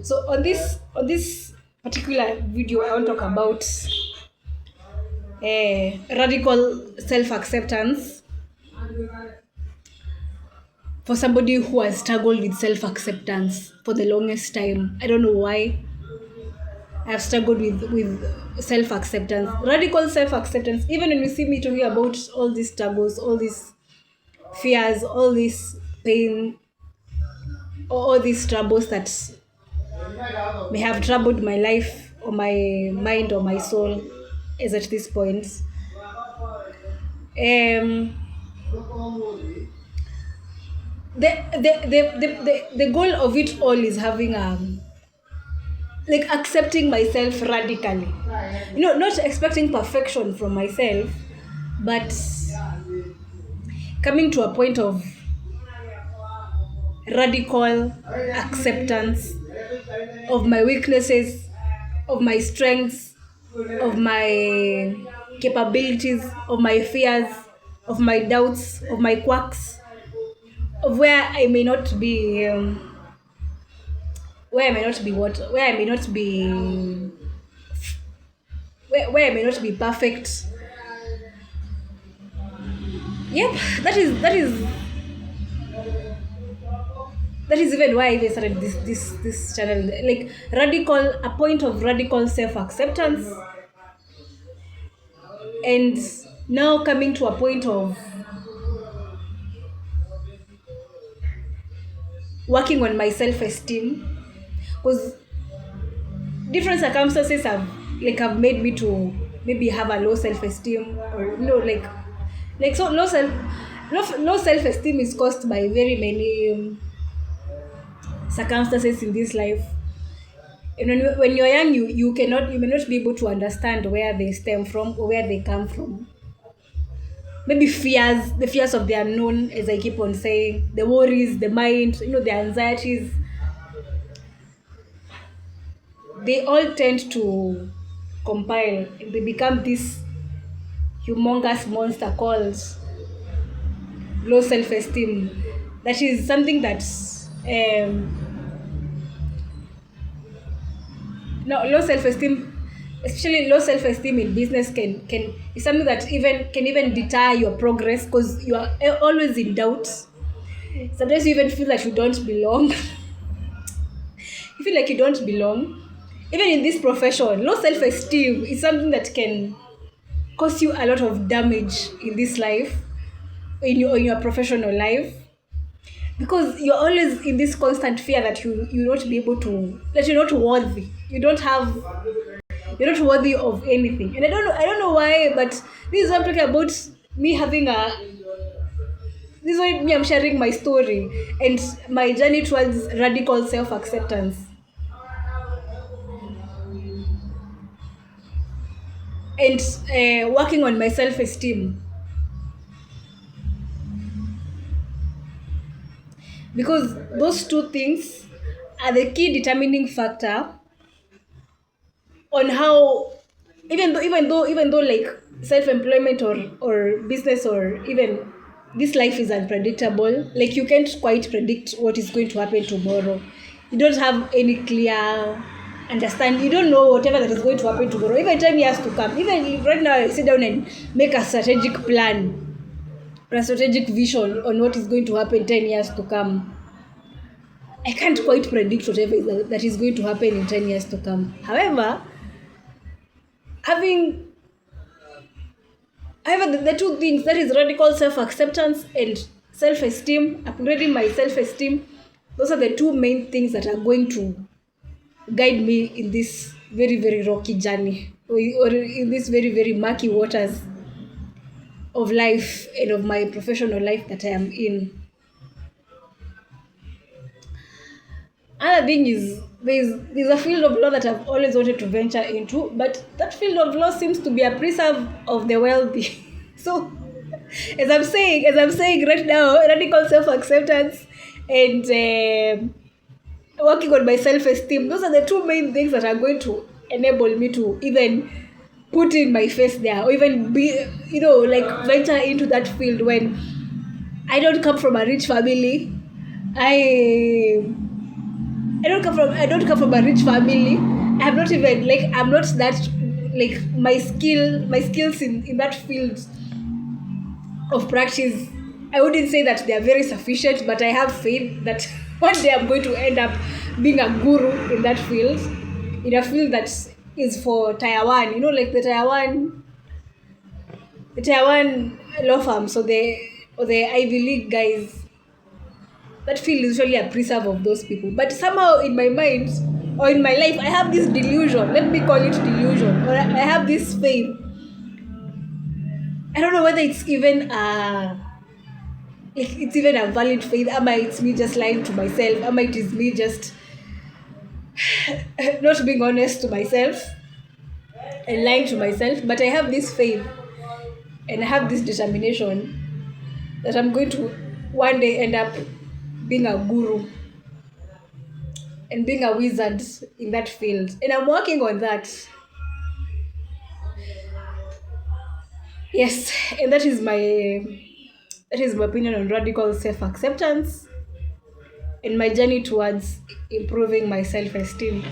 So on this particular video, I want to talk about radical self-acceptance for somebody who has struggled with self-acceptance for the longest time. I don't know why I've struggled with self-acceptance, radical self-acceptance. Even when you see me talking about all these struggles, all these fears, all this pain, all these troubles that may have troubled my life or my mind or my soul is at this point. Um, the goal of it all is having like accepting myself radically. Not expecting perfection from myself, but coming to a point of radical acceptance of my weaknesses, of my strengths, of my capabilities, of my fears, of my doubts, of my quirks, of where I may not be, where I may not be what, where I may not be, where I may not be perfect. Yep, that is even why I even started this channel. Like a point of radical self acceptance, and now coming to a point of working on my self esteem, because different circumstances have made me to maybe have a low self esteem, or so low self esteem is caused by very many circumstances in this life. And when you're young, you may not be able to understand where they stem from or where they come from. Maybe the fears of the unknown, as I keep on saying, the worries, the mind, the anxieties, they all tend to compile and they become this humongous monster called low self-esteem. That is something that's no low self-esteem, especially low self-esteem in business can is something that even deter your progress, because you are always in doubt. Sometimes you even feel like you don't belong. You feel like you don't belong. Even in this profession, low self-esteem is something that can cause you a lot of damage in this life, in your professional life, because you're always in this constant fear that you not be able to, that you're not worthy. You're not worthy of anything. And I don't know why, but this is what I'm talking about. Me having a this is why me I'm sharing my story and my journey towards radical self-acceptance, and working on my self-esteem, because those two things are the key determining factor on how, even though like self-employment or business, or even this life is unpredictable. Like you can't quite predict what is going to happen tomorrow. You don't have any clear understand. You don't know whatever that is going to happen tomorrow, even 10 years to come. Even if right now I sit down and make a strategic plan or a strategic vision on what is going to happen 10 years to come, I can't quite predict whatever that is going to happen in 10 years to come. Having the two things, that is radical self-acceptance and self-esteem, upgrading my self-esteem, those are the two main things that are going to guide me in this very, very rocky journey, or in this very, very murky waters of life and of my professional life that I am in. Another thing is there's a field of law that I've always wanted to venture into, but that field of law seems to be a preserve of the wealthy. So, as I'm saying right now, radical self-acceptance and working on my self-esteem, those are the two main things that are going to enable me to even put in my face there, or even be, like venture into that field when I don't come from a rich family. I I don't come from a rich family. I'm not even like I'm not that like my skills in that field of practice. I wouldn't say that they are very sufficient, but I have faith that one day I'm going to end up being a guru in that field, in a field that is for Taiwan. Like the Taiwan law firm. So the Ivy League guys, that field is usually a preserve of those people. But somehow in my mind or in my life, I have this delusion. Let me call it delusion, or I have this faith. I don't know whether it's even like it's even a valid faith. Am I it's me just lying to myself? Am I it is me just not being honest to myself and lying to myself? But I have this faith and I have this determination that I'm going to one day end up being a guru and being a wizard in that field. And I'm working on that. Yes, and that is my opinion on radical self-acceptance and my journey towards improving my self-esteem.